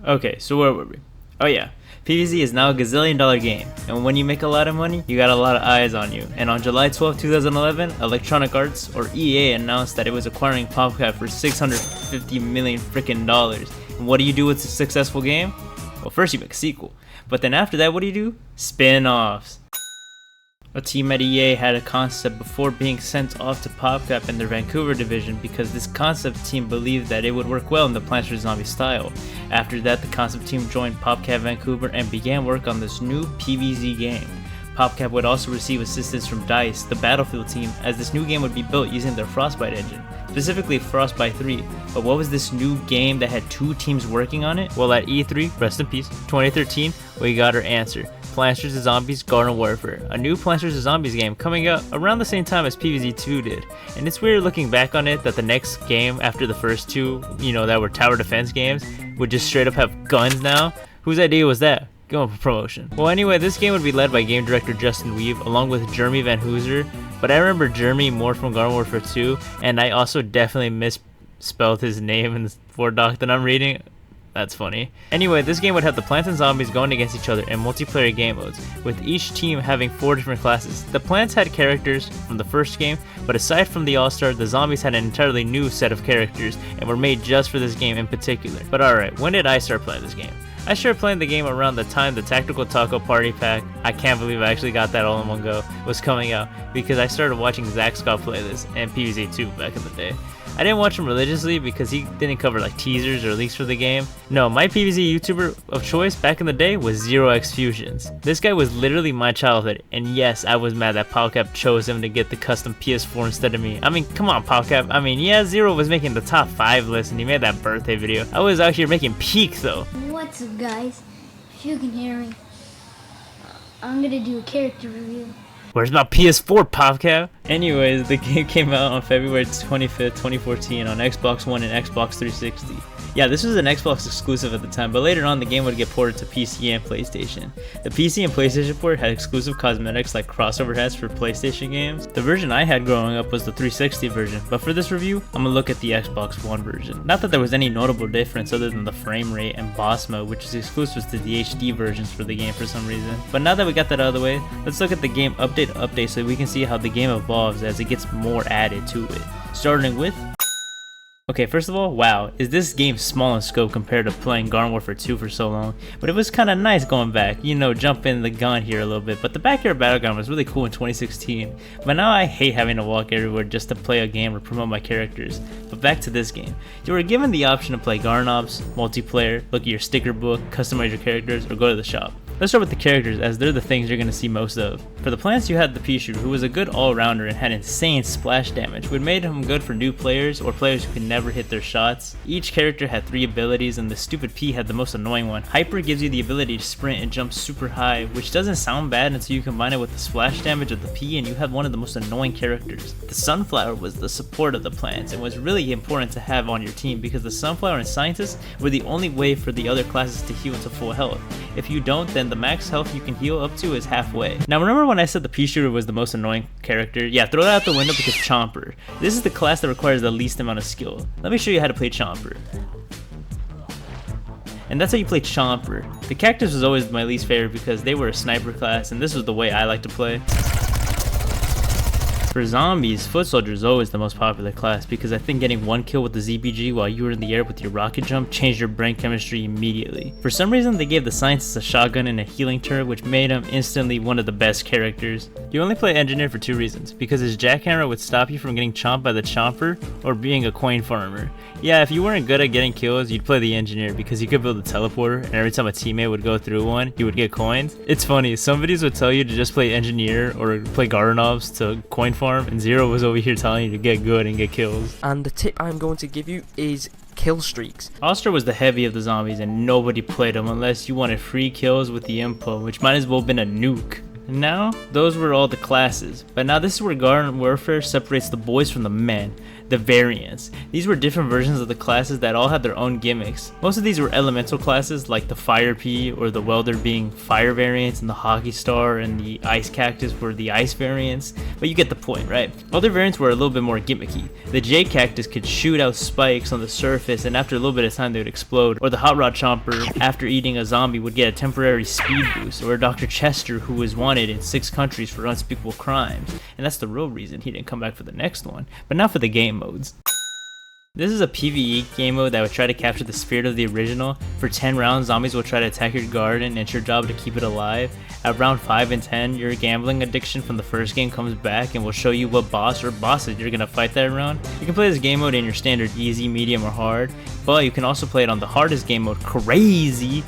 Okay, so where were we? Oh yeah, PvZ is now a gazillion-dollar game, and when you make a lot of money, you got a lot of eyes on you. And on July 12, 2011, Electronic Arts, or EA, announced that it was acquiring PopCap for $650 million frickin' dollars. And what do you do with a successful game? Well, first you make a sequel, but then after that, what do? Spin-offs. A team at EA had a concept before being sent off to PopCap in their Vancouver division because this concept team believed that it would work well in the Plants vs. Zombies style. After that, the concept team joined PopCap Vancouver and began work on this new PvZ game. PopCap would also receive assistance from DICE, the Battlefield team, as this new game would be built using their Frostbite engine, specifically Frostbite 3. But what was this new game that had two teams working on it? Well, at E3, rest in peace, 2013, we got our answer. Plants vs. Zombies Garden Warfare, a new Plants vs. Zombies game coming out around the same time as PvZ 2 did. And it's weird looking back on it that the next game after the first two, that were tower defense games, would just straight up have guns now. Whose idea was that? Going for promotion. Well, anyway, this game would be led by game director Justin Weave along with Jeremy Van Hooser, but I remember Jeremy more from Garden Warfare 2, and I also definitely misspelled his name in the Word doc that I'm reading. That's funny. Anyway, this game would have the plants and zombies going against each other in multiplayer game modes, with each team having 4 different classes. The plants had characters from the first game, but aside from the All-Star, the zombies had an entirely new set of characters and were made just for this game in particular. But alright, when did I start playing this game? I started playing the game around the time the Tactical Taco Party Pack, I can't believe I actually got that all in one go, was coming out, because I started watching Zach Scott play this and PvZ 2 back in the day. I didn't watch him religiously because he didn't cover like teasers or leaks for the game. No, my PvZ YouTuber of choice back in the day was Zero X Fusions. This guy was literally my childhood, and yes, I was mad that PopCap chose him to get the custom PS4 instead of me. I mean, come on PopCap. I mean, yeah, Zero was making the top 5 list and he made that birthday video. I was out here making peak though. What's up guys? If you can hear me, I'm gonna do a character review. Where's my PS4, PopCap? Anyways, the game came out on February 25th, 2014 on Xbox One and Xbox 360. Yeah, this was an Xbox exclusive at the time, but later on the game would get ported to PC and PlayStation. The PC and PlayStation port had exclusive cosmetics like crossover hats for PlayStation games. The version I had growing up was the 360 version, but for this review, I'm gonna look at the Xbox One version. Not that there was any notable difference other than the frame rate and boss mode, which is exclusive to the HD versions for the game for some reason. But now that we got that out of the way, let's look at the game update so we can see how the game evolves as it gets more added to it. Starting with... Okay, first of all, wow, is this game small in scope compared to playing Garden Warfare 2 for so long, but it was kinda nice going back, jumping the gun here a little bit, but the backyard battleground was really cool in 2016, but now I hate having to walk everywhere just to play a game or promote my characters. But back to this game, you were given the option to play Garden Ops, multiplayer, look at your sticker book, customize your characters, or go to the shop. Let's start with the characters, as they're the things you're going to see most of. For the plants, you had the pea shooter, who was a good all-rounder and had insane splash damage, which made him good for new players or players who could never hit their shots. Each character had 3 abilities, and the stupid pea had the most annoying one. Hyper gives you the ability to sprint and jump super high, which doesn't sound bad until you combine it with the splash damage of the pea, and you have one of the most annoying characters. The sunflower was the support of the plants and was really important to have on your team because the sunflower and scientist were the only way for the other classes to heal to full health. If you don't, then the max health you can heal up to is halfway. Now remember when I said the pea shooter was the most annoying character? Yeah, throw that out the window because Chomper. This is the class that requires the least amount of skill. Let me show you how to play Chomper. And that's how you play Chomper. The Cactus was always my least favorite because they were a sniper class and this was the way I like to play. For zombies, Foot Soldier is always the most popular class because I think getting 1 kill with the ZPG while you were in the air with your rocket jump changed your brain chemistry immediately. For some reason, they gave the scientist a shotgun and a healing turret, which made him instantly one of the best characters. You only play Engineer for 2 reasons, because his jackhammer would stop you from getting chomped by the Chomper, or being a coin farmer. Yeah, if you weren't good at getting kills, you'd play the Engineer because you could build a teleporter, and every time a teammate would go through one, you would get coins. It's funny, some videos would tell you to just play Engineer or play Garden Ops to coin farm, and Zero was over here telling you to get good and get kills. And the tip I'm going to give you is kill streaks. All-Star was the heavy of the zombies and nobody played him unless you wanted free kills with the input, which might as well have been a nuke. Now, those were all the classes, but now this is where Garden Warfare separates the boys from the men. the variants. These were different versions of the classes that all had their own gimmicks. Most of these were elemental classes like the Fire Pea or the Welder being fire variants, and the Hockey Star and the Ice Cactus were the ice variants, but you get the point, right? Other variants were a little bit more gimmicky. The J Cactus could shoot out spikes on the surface, and after a little bit of time they would explode, or the Hot Rod Chomper, after eating a zombie, would get a temporary speed boost, or Dr. Chester, who was wanted in 6 countries for unspeakable crimes, and that's the real reason he didn't come back for the next one. But now for the game modes. This is a PvE game mode that would try to capture the spirit of the original. For 10 rounds, zombies will try to attack your garden, and it's your job to keep it alive. At round 5 and 10, your gambling addiction from the first game comes back and will show you what boss or bosses you're gonna fight that round. You can play this game mode in your standard easy, medium, or hard, but you can also play it on the hardest game mode, crazy.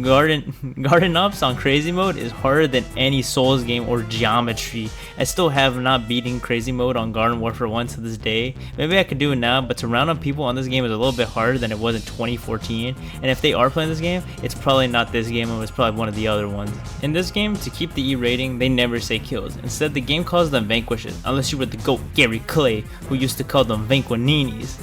Garden Ops on crazy mode is harder than any Souls game or Geometry. I still have not beaten crazy mode on Garden Warfare 1 to this day. Maybe I could do it now, but to round up people on this game is a little bit harder than it was in 2014, and if they are playing this game, it's probably not this game mode, it's probably one of the other ones. In this game, to keep the E rating, they never say kills. Instead, the game calls them vanquishes, unless you were the GOAT Gary Clay, who used to call them vanquininis.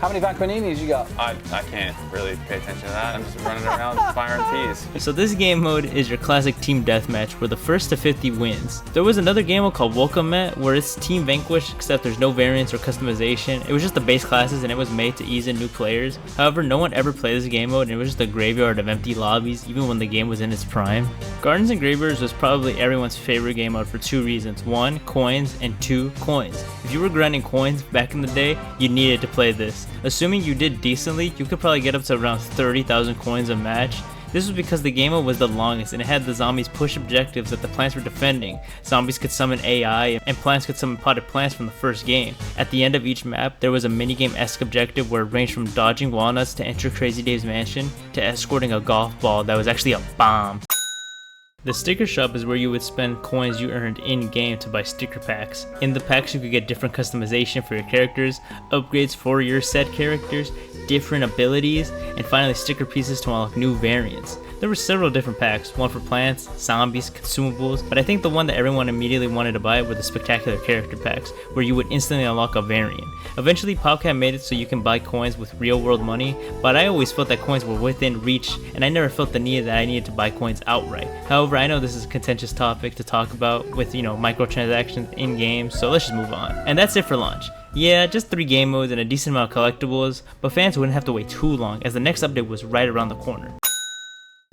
How many Vanquininis you got? I can't really pay attention to that. I'm just running around firing T's. So this game mode is your classic team deathmatch where the first to 50 wins. There was another game mode called Welcome Mat where it's Team Vanquish, except there's no variants or customization. It was just the base classes and it was made to ease in new players. However, no one ever played this game mode and it was just a graveyard of empty lobbies even when the game was in its prime. Gardens and Graveyards was probably everyone's favorite game mode for 2 reasons. 1, coins, and 2, coins. If you were grinding coins back in the day, you needed to play this. Assuming you did decently, you could probably get up to around 30,000 coins a match. This was because the game mode was the longest and it had the zombies push objectives that the plants were defending. Zombies could summon AI and plants could summon potted plants from the first game. At the end of each map, there was a minigame-esque objective where it ranged from dodging walnuts to enter Crazy Dave's mansion to escorting a golf ball that was actually a bomb. The sticker shop is where you would spend coins you earned in-game to buy sticker packs. In the packs you could get different customization for your characters, upgrades for your set characters, different abilities, and finally sticker pieces to unlock new variants. There were several different packs, one for plants, zombies, consumables, but I think the one that everyone immediately wanted to buy were the spectacular character packs, where you would instantly unlock a variant. Eventually PopCap made it so you can buy coins with real world money, but I always felt that coins were within reach and I never felt the need that I needed to buy coins outright. However, I know this is a contentious topic to talk about with, microtransactions in game, so let's just move on. And that's it for launch. Yeah, just 3 game modes and a decent amount of collectibles, but fans wouldn't have to wait too long as the next update was right around the corner.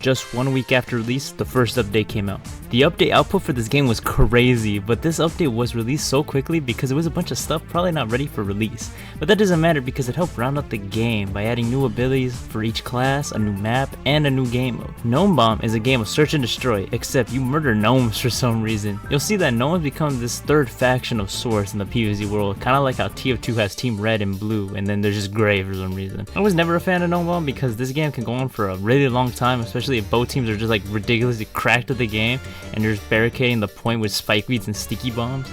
Just 1 week after release, the first update came out. The update output for this game was crazy, but this update was released so quickly because it was a bunch of stuff probably not ready for release. But that doesn't matter because it helped round out the game by adding new abilities for each class, a new map, and a new game mode. Gnome Bomb is a game of search and destroy, except you murder gnomes for some reason. You'll see that gnomes become this third faction of sorts in the PvZ world, kinda like how TF2 has Team Red and Blue, and then there's just Gray for some reason. I was never a fan of Gnome Bomb because this game can go on for a really long time, especially if both teams are just like ridiculously cracked at the game and you're just barricading the point with spike weeds and sticky bombs.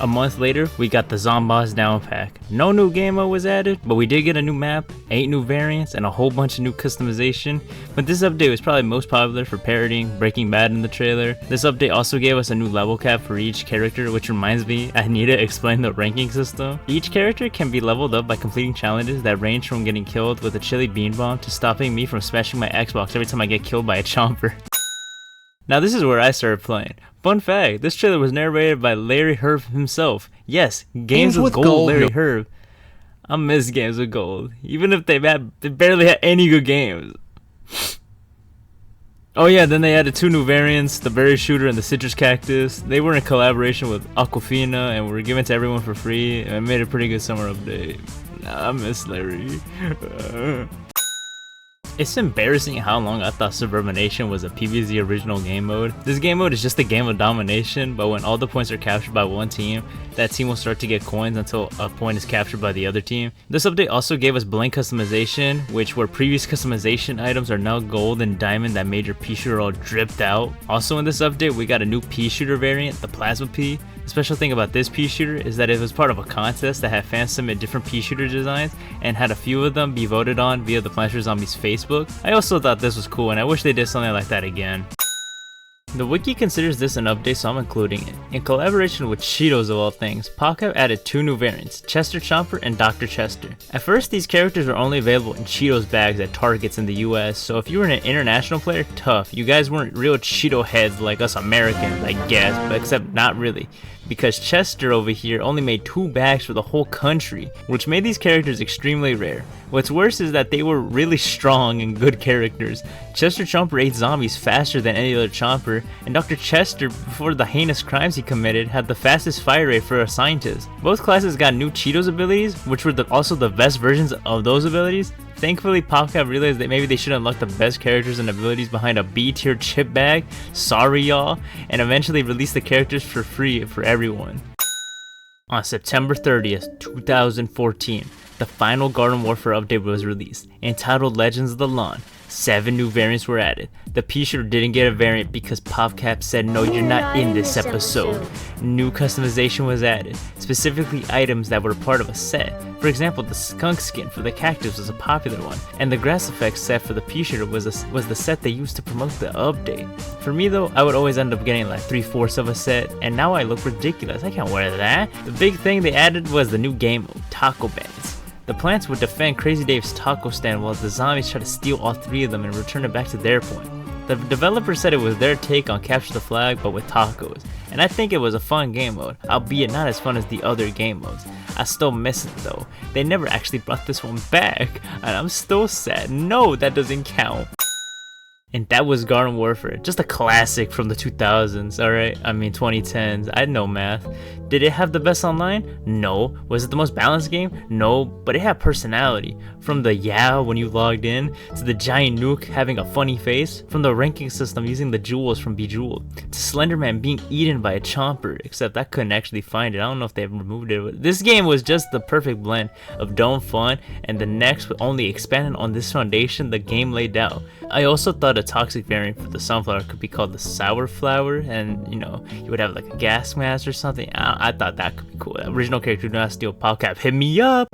A month later, we got the Zomboss Down pack. No new game mode was added, but we did get a new map, 8 new variants, and a whole bunch of new customization. But this update was probably most popular for parodying Breaking Bad in the trailer. This update also gave us a new level cap for each character, which reminds me, I need to explain the ranking system. Each character can be leveled up by completing challenges that range from getting killed with a chili bean bomb to stopping me from smashing my Xbox every time I get killed by a chomper. Now this is where I started playing. Fun fact, this trailer was narrated by Larry Herb himself. Yes, Games with Gold Larry Herb. I miss Games with Gold. Even if they barely had any good games. Oh yeah, then they added 2 new variants, the Berry Shooter and the Citrus Cactus. They were in collaboration with Aquafina and were given to everyone for free. And made a pretty good summer update. I miss Larry. It's embarrassing how long I thought Suburbination was a PvZ original game mode. This game mode is just a game of domination, but when all the points are captured by one team, that team will start to get coins until a point is captured by the other team. This update also gave us blank customization, which where previous customization items are now gold and diamond that made your pea shooter all dripped out. Also in this update, we got a new pea shooter variant, the Plasma Pea. The special thing about this pea shooter is that it was part of a contest that had fans submit different pea shooter designs and had a few of them be voted on via the Plants vs Zombies Facebook. I also thought this was cool and I wish they did something like that again. The wiki considers this an update, so I'm including it. In collaboration with Cheetos of all things, PopCap added 2 new variants, Chester Chomper and Dr. Chester. At first, these characters were only available in Cheetos bags at Targets in the US, so if you were an international player, tough. You guys weren't real Cheeto heads like us Americans, I guess, but except not really. Because Chester over here only made 2 bags for the whole country, which made these characters extremely rare. What's worse is that they were really strong and good characters. Chester Chomper ate zombies faster than any other Chomper, and Dr. Chester, before the heinous crimes he committed, had the fastest fire rate for a scientist. Both classes got new Cheetos abilities, which were also the best versions of those abilities. Thankfully, PopCap realized that maybe they should unlock the best characters and abilities behind a B-tier chip bag, sorry y'all, and eventually release the characters for free for everyone. On September 30th, 2014, the final Garden Warfare update was released, entitled Legends of the Lawn. 7 new variants were added. The P-shirt didn't get a variant because PopCap said no, you're not in this episode. New customization was added, specifically items that were part of a set. For example, the skunk skin for the cactus was a popular one, and the grass effects set for the P-shirt was the set they used to promote the update. For me though, I would always end up getting like 3/4 of a set, and now I look ridiculous. I can't wear that. The big thing they added was the new game mode, Taco Bands. The plants would defend Crazy Dave's taco stand while the zombies try to steal all 3 of them and return it back to their point. The developer said it was their take on Capture the Flag but with tacos, and I think it was a fun game mode, albeit not as fun as the other game modes. I still miss it though. They never actually brought this one back, and I'm still sad. No, that doesn't count. And that was Garden Warfare, just a classic from the 2000s, alright? I mean 2010s, I know math. Did it have the best online? No. Was it the most balanced game? No, but it had personality. From the yeah when you logged in, to the giant nuke having a funny face, from the ranking system using the jewels from Bejeweled, to Slenderman being eaten by a chomper, except I couldn't actually find it. I don't know if they've removed it. This game was just the perfect blend of dumb fun, and the next only expanded on this foundation the game laid out. I also thought a toxic variant for the sunflower could be called the sour flower, and you know, you would have like a gas mask or something. I thought that could be cool. Original character do not steal PopCap. Hit me up!